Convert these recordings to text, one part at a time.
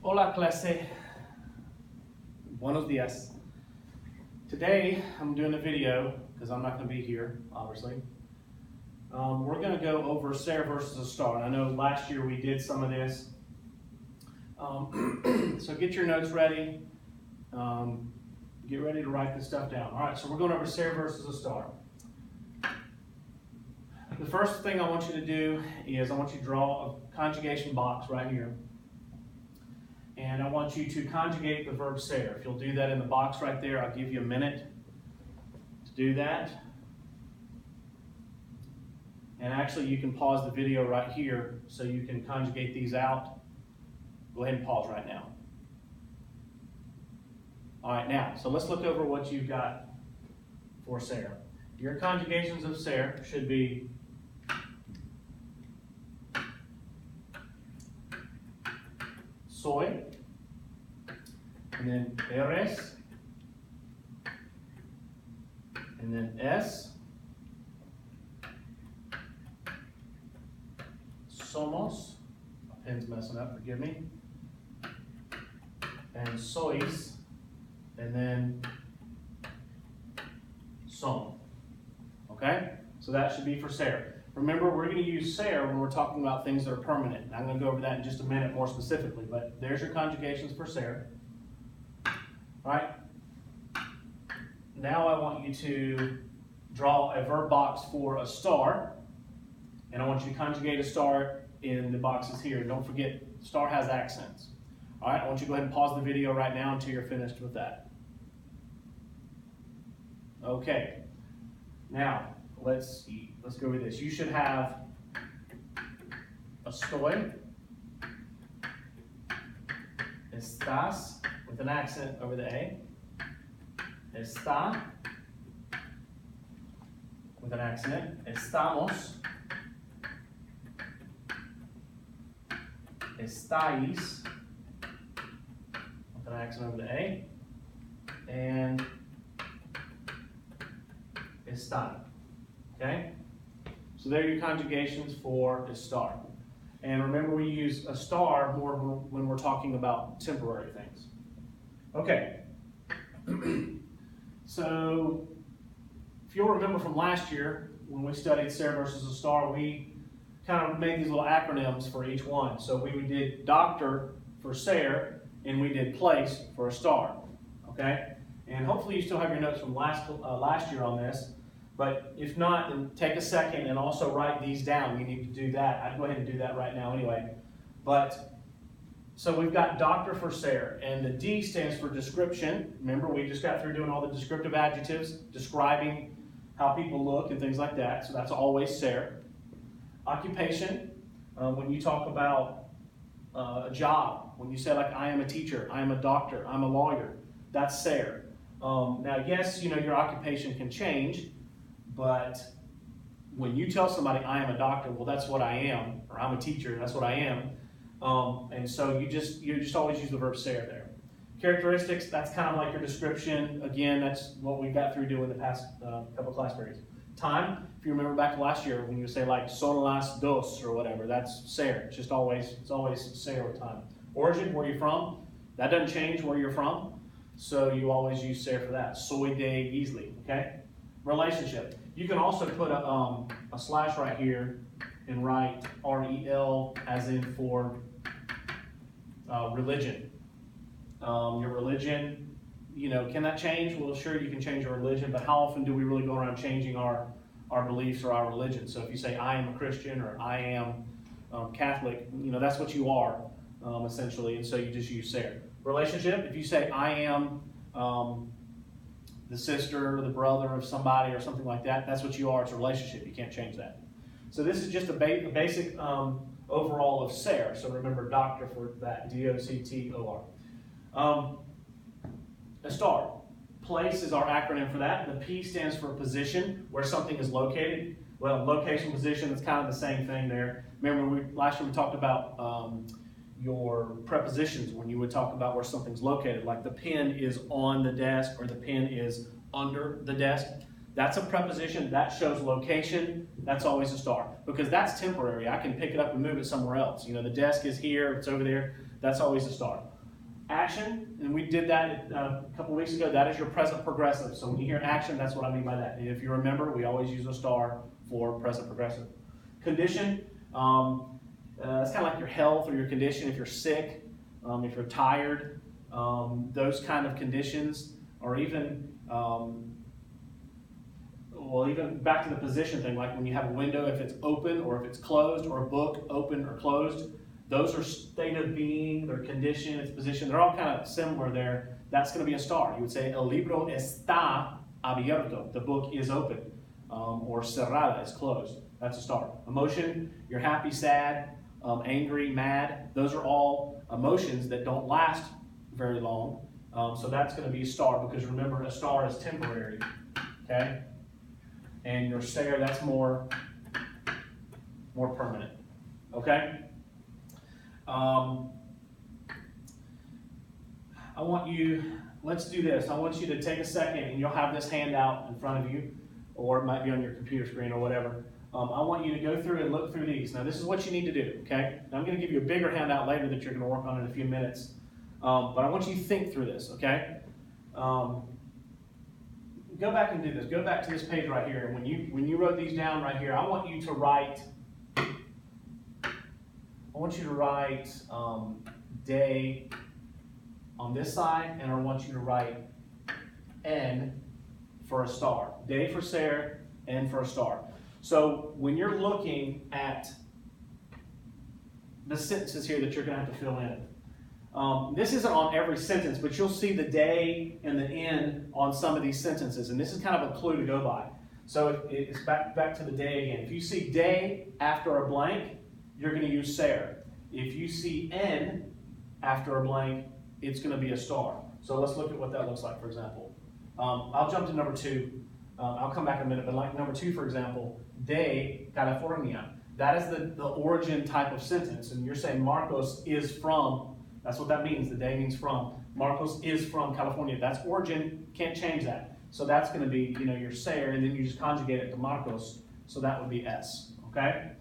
Hola clase, buenos dias. Today I'm doing a video because I'm not going to be here, obviously. We're going to go over Ser versus Estar. And I know last year we did some of this. So get your notes ready. Get ready to write this stuff down. All right, so we're going over Ser versus Estar. The first thing I want you to do is I want you to draw a conjugation box right here. And I want you to conjugate the verb ser. If you'll do that in the box right there, I'll give you a minute to do that. And actually, you can pause the video right here so you can conjugate these out. Go ahead and pause right now. All right, now, so let's look over what you've got for ser. Your conjugations of ser should be soy, and then eres, and then es, somos, my pen's messing up, forgive me, and sois, and then son. Okay? So that should be for ser. Remember, we're going to use ser when we're talking about things that are permanent. And I'm going to go over that in just a minute more specifically, but there's your conjugations for ser. All right? Now I want you to draw a verb box for Estar, and I want you to conjugate Estar in the boxes here. Don't forget, Estar has accents. All right? I want you to go ahead and pause the video right now until you're finished with that. Okay. Now, let's go over this. You should have estoy, estás, with an accent over the A, está, with an accent, estamos, estáis, with an accent over the A, and están. Okay? So there are your conjugations for Estar. And remember, we use Estar more when we're talking about temporary things. Okay. So if you'll remember from last year, when we studied Ser versus Estar, we kind of made these little acronyms for each one. So we did doctor for Ser, and we did place for Estar. Okay? And hopefully you still have your notes from last year on this. But if not, then take a second and also write these down. You need to do that. I'd go ahead and do that right now anyway. But, so we've got doctor for ser, and the D stands for description. Remember, we just got through doing all the descriptive adjectives, describing how people look and things like that. So that's always ser. Occupation, when you talk about a job, when you say like, I am a teacher, I am a doctor, I'm a lawyer, that's ser. Now, yes, you know, your occupation can change. But when you tell somebody, I am a doctor, well, that's what I am, or I'm a teacher, that's what I am. And so you just always use the verb ser there. Characteristics, that's kind of like your description. Again, that's what we got through doing the past couple class periods. Time, if you remember back to last year, when you say like son las dos or whatever, that's ser. It's always ser or time. Origin, where you're from, that doesn't change where you're from. So you always use ser for that. Soy de Isli, okay? Relationship. You can also put a slash right here and write REL as in for religion. Your religion, you know, can that change? Well, sure, you can change your religion, but how often do we really go around changing our beliefs or our religion? So if you say, I am a Christian or I am Catholic, you know, that's what you are, essentially, and so you just use ser. Relationship, if you say, I am the sister or the brother of somebody or something like that, that's what you are. It's a relationship. You can't change that. So this is just a basic overall of ser. So remember doctor for that, D-O-C-T-O-R. Estar. Place is our acronym for that. The P stands for position, where something is located. Well, location, position, it's kind of the same thing there. Remember, last year we talked about your prepositions when you would talk about where something's located, like the pen is on the desk or the pen is under the desk. That's a preposition. That shows location. That's always Estar because that's temporary. I can pick it up and move it somewhere else. You know, the desk is here, it's over there. That's always a star. Action, and we did that a couple weeks ago, that is your present progressive. So when you hear action, that's what I mean by that. And if you remember, we always use a star for present progressive. Condition, it's kind of like your health or your condition. If you're sick, if you're tired, those kind of conditions, or even, even back to the position thing, like when you have a window, if it's open or if it's closed, or a book, open or closed, those are state of being, their condition, its position. They're all kind of similar there. That's going to be a star. You would say, el libro está abierto. The book is open. Or cerrada is closed. That's a star. Emotion, you're happy, sad, angry, mad. Those are all emotions that don't last very long. So that's going to be a star, because remember, a star is temporary. Okay? And your ser, that's more permanent. Okay? Let's do this. I want you to take a second, and you'll have this handout in front of you, or it might be on your computer screen or whatever. I want you to go through and look through these. Now, this is what you need to do, okay? Now, I'm going to give you a bigger handout later that you're going to work on in a few minutes. But I want you to think through this, okay? Go back and do this. Go back to this page right here. And when you wrote these down right here, I want you to write day on this side, and I want you to write N for a star. Day for ser, N for a star. So when you're looking at the sentences here that you're going to have to fill in, this isn't on every sentence, but you'll see the day and the N on some of these sentences, and this is kind of a clue to go by. So it's back to the day again. If you see day after a blank, you're going to use ser. If you see N after a blank, it's going to be a star. So let's look at what that looks like, for example. I'll jump to number 2. I'll come back in a minute, but like number 2, for example, de California. That is the origin type of sentence, and you're saying Marcos is from, that's what that means, the de means from. Marcos is from California. That's origin, can't change that. So that's going to be, your ser, and then you just conjugate it to Marcos, so that would be S, okay?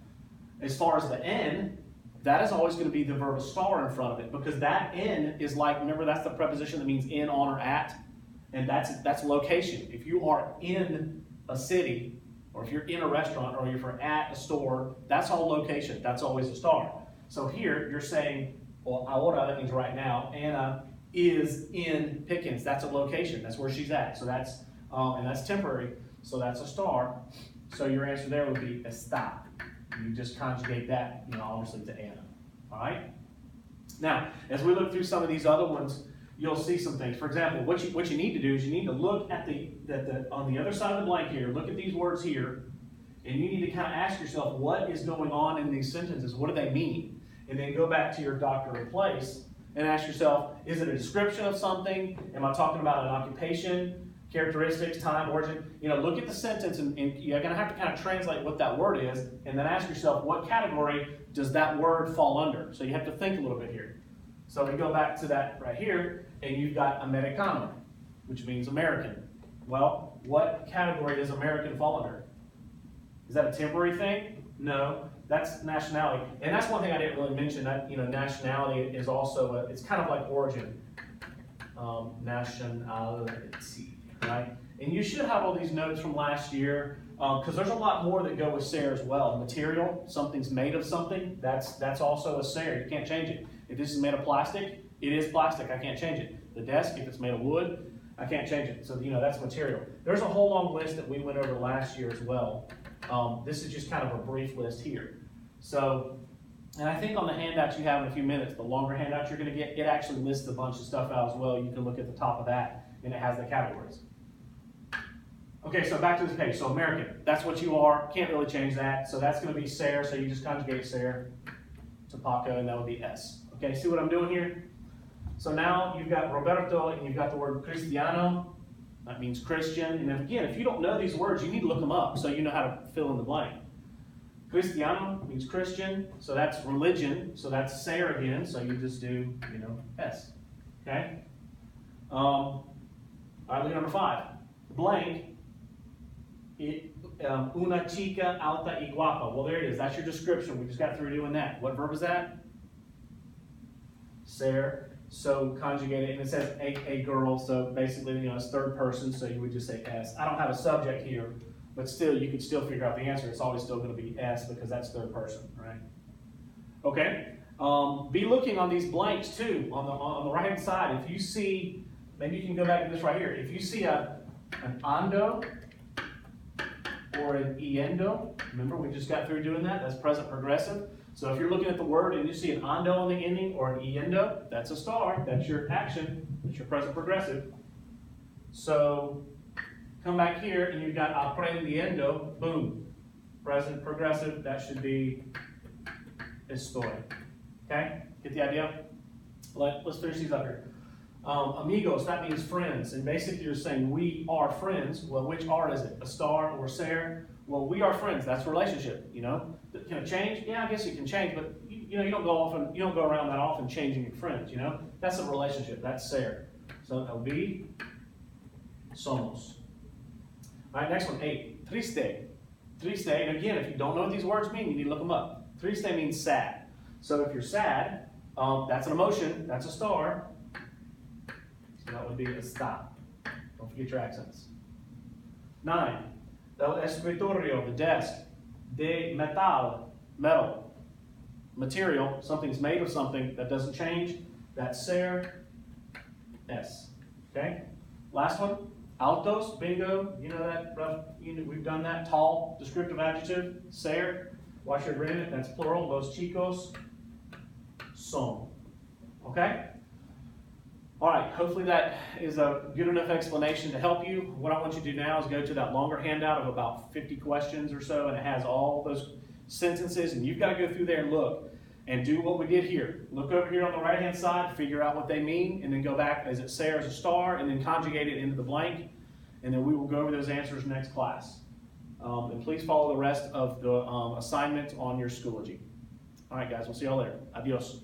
As far as the N, that is always going to be the verb star in front of it, because that N is like, remember, that's the preposition that means in, on, or at, and that's location. If you are in a city, or if you're in a restaurant, or if you're at a store, that's all location. That's always a star. So here, you're saying, well, ahora, that means right now, Anna is in Pickens. That's a location. That's where she's at. So that's, and that's temporary, so that's a star. So your answer there would be está. You just conjugate that, obviously to Anna. All right? Now, as we look through some of these other ones, you'll see some things. For example, what you need to do is you need to look at on the other side of the blank here, look at these words here, and you need to kind of ask yourself, what is going on in these sentences? What do they mean? And then go back to your doctor in place and ask yourself, is it a description of something? Am I talking about an occupation? Characteristics, time, origin. Look at the sentence, and you're going to have to kind of translate what that word is, and then ask yourself, what category does that word fall under? So you have to think a little bit here. So we go back to that right here, and you've got Americano, which means American. Well, what category does American fall under? Is that a temporary thing? No, that's nationality. And that's one thing I didn't really mention, that nationality is also, it's kind of like origin. Nationality. Right? And you should have all these notes from last year, because there's a lot more that go with ser as well. Material, something's made of something, that's also a ser. You can't change it. If this is made of plastic, it is plastic. I can't change it. The desk, if it's made of wood, I can't change it. So that's material. There's a whole long list that we went over last year as well. This is just kind of a brief list here. So, and I think on the handouts you have in a few minutes, the longer handouts you're going to get, it actually lists a bunch of stuff out as well. You can look at the top of that, and it has the categories. Okay, so back to this page. So American, that's what you are. Can't really change that. So that's going to be ser, so you just conjugate ser to Paco, and that would be S. Okay, see what I'm doing here? So now you've got Roberto, and you've got the word Cristiano. That means Christian. And then again, if you don't know these words, you need to look them up so you know how to fill in the blank. Cristiano means Christian, so that's religion. So that's ser again, so you just do, S. Okay? All right, look at number 5. Blank. Una chica alta y guapa. Well, there it is. That's your description. We just got through doing that. What verb is that? ser. So conjugate it, and it says a girl, so basically, it's third person, so you would just say s. I don't have a subject here, but still, you could still figure out the answer. It's always still going to be s because that's third person, right? Okay. Be looking on these blanks too, on the right hand side. If you see, maybe you can go back to this right here. If you see an ando or an yendo, remember we just got through doing that. That's present progressive. So if you're looking at the word and you see an ando on the ending or an yendo, that's a star. That's your action. That's your present progressive. So come back here and you've got aprendiendo. Boom. Present progressive. That should be estoy. Okay? Get the idea? Let's finish these up here. Amigos, that means friends. And basically you're saying we are friends. Well, which are is it? A star or ser? Well, we are friends. That's a relationship, Can it change? Yeah, I guess it can change, but you don't go around that often changing your friends, That's a relationship. That's ser. So that'll be somos. All right, next one, 8. Triste. Triste, and again, if you don't know what these words mean, you need to look them up. Triste means sad. So if you're sad, that's an emotion. That's a star. So that would be estar. Don't forget your accents. 9. El escritorio, the desk. De metal, metal. Material, something's made of something that doesn't change. That's ser, s. Okay? Last one, altos, bingo. You know that rough, we've done that. Tall, descriptive adjective, ser. Watch your agreement, that's plural. Los chicos son. Okay? All right, hopefully that is a good enough explanation to help you. What I want you to do now is go to that longer handout of about 50 questions or so, and it has all those sentences, and you've got to go through there and look and do what we did here. Look over here on the right-hand side, figure out what they mean, and then go back, is it ser as a star, and then conjugate it into the blank, and then we will go over those answers next class. And please follow the rest of the assignment on your Schoology. All right, guys, we'll see y'all later. Adios.